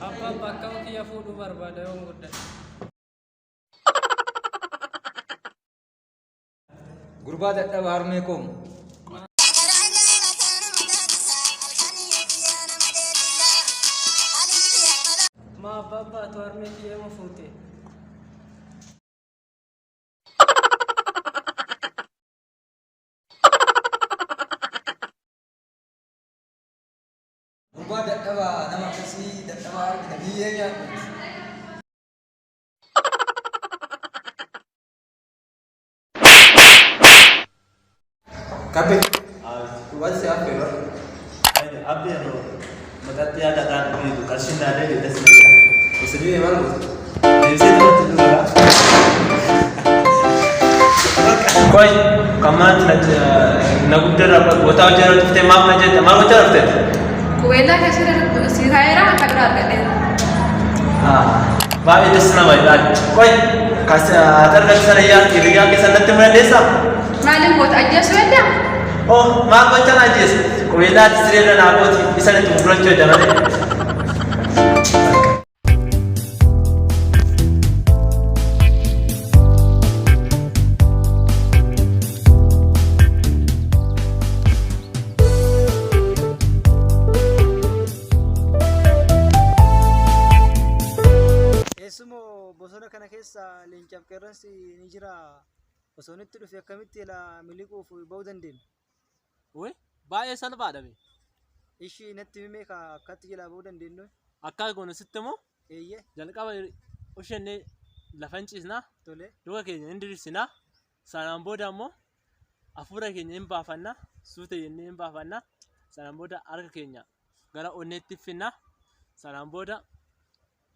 Apa bakka kiyya fuudhuu barbaada yoo guddate. Gurbaa dadhabaa harmee koomu. Ma abbaa tu harmee kiyya ma fuute. Gurbaa dadhabaa nama akkasii dadhabaa argina biyyee nyaadhu. Kabe. What's your favorite? Abbe no. Matatti ada kan itu kasih nade di atas meja. Sedih mana bos? Di situ tu lah. Koi, kaman nak apa? Kota aja tu tema apa aja? Tema apa aja tu? Kuwela kasi si Haira kagrar gade. Baik itu senang baik. Koi, kasih atar kasih saya kiriya kisah nanti mana desa? Maling buat aja sudah. Oh, mak macam aja. Kuwela disini dan aku bisa ditumpulan cuci jangan. Esumo bosona kana keessa leencaaf qeerransi ni jira. Bosonitti dhufe akkamitti la miliquuf ba'uu dandeenya? Wee baay'ee salphaadha be. Ishii natti himee akkatti jala ba'uu dandeenyu? Akka goonu sitti moo Eeyyee. jalqaba ushannee lafa hin ciisnaa Tole. luka keenya hin diriirsinaa sanaan booda immoo hafuura keenya hin baafannaa suuta jennee hin baafannaa sanaan booda harka keenya gara onneetti finnaa sanaan booda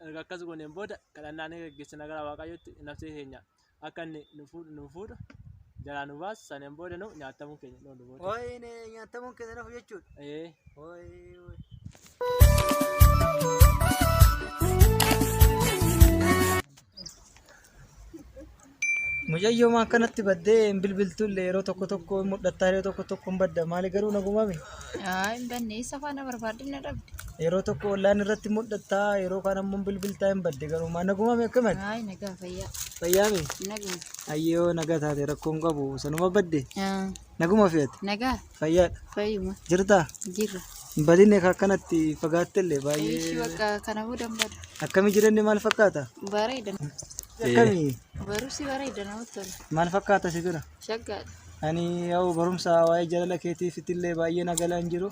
erga akkas gooneen booda kadhannaa ni gaggeessina gara waaqayyootti nafsee keenya akka inni nu fuudhu jalaa nu baasu sanaan booda nu nyaatamuu keenya nu booda. Ooyine nyaatamuun keenya nafu jechuudha. Ooy. Mucayyoo maa akkanatti baddee bilbiltuullee yeroo tokko mudhattaa yeroo tokko badda maali garuu nagumame? Ay, banne safana barbaadin na dhabde. Yeroo tokko ollaan irratti mudhattaa yeroo kaan ammoo bilbiltaa hin badde garuu maa nagumame akkamatti? Ay, nagaa fayyaa. Fayyaame? Nagaa. Ayyoo nagaa taate rakkoon qabu sanuma badde? Naguma fe'ate? Nagaa. Fayyaadha? Fayyuma. Jirtaa? Jirra. Hin badinne akkanatti fagaattellee Ishii baay'ee. bakka kana fuudhan bada. Akkamii jireenya maal fakkaata? Bareeda. Akkamii? Barumsi bareeda namatti tola. Maal fakkaata si bira? Shaggaadha. Ani yoo barumsa waa'ee jaalala keetiif itillee baay'ee nagalaan jiru.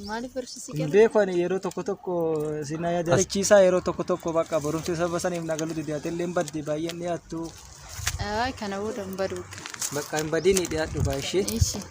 Maaliif barsiisi Hin kenna? beeku ani yeroo tokko sina yaadachiisaa yeroo tokko bakka barumsa saba saniif nagaluuti dhiyaatellee hin badde baay'een dhiyaattu. Ay, kana fuudhan badu. Bakka hin badini dhiyaadhu baay'ee. Ishii.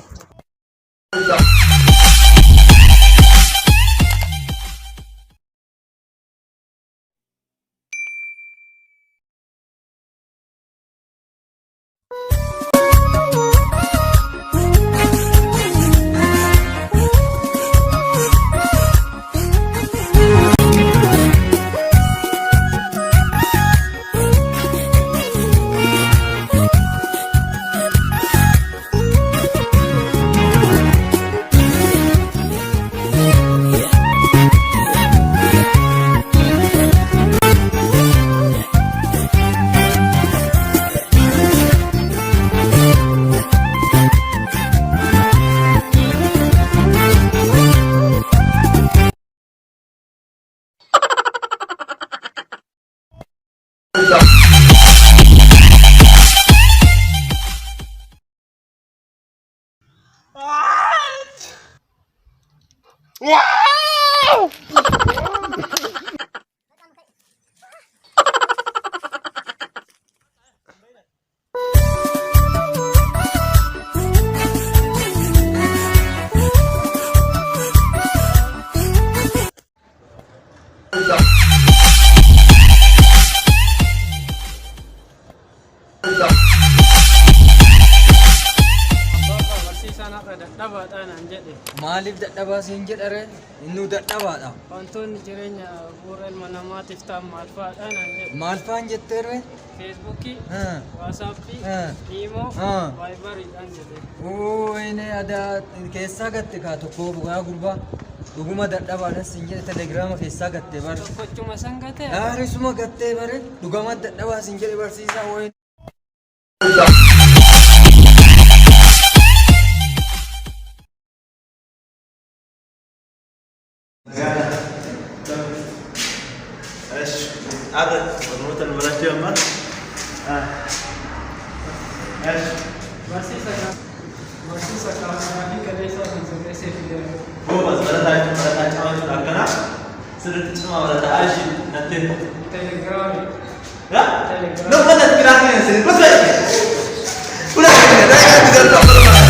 Maaliif dadhabaa siin jedhare innuu dadhabaadha. Wantoonni jireenya bu'uura ilma namaatiif ta'an maal fa'aadhaan an jedhu. Maal fa'aan jetteerre? Feesbuukii, Waatsaappii, Iimoo, Vaayibariidhaan jedhee. Oo inni aadaa keessaa gatte kaa tokko bu'aa gurbaa. dhuguma dadhabaadhaan siin jedhe telegiraama keessaa gattee bare. Kochuma sangate. Aarisuma gattee bare dhugama dadhabaa siin jedhe barsiisaa wayin. Ada penurutan beras dia mas. Masih sekarang ini kerja sampai sesudah. Oh mas beras cawan sudah kena. Sudah cuma beras aja nanti. Telegram. Ya? Telegram. No mana telegram ni sini. Betul. Udah. Udah.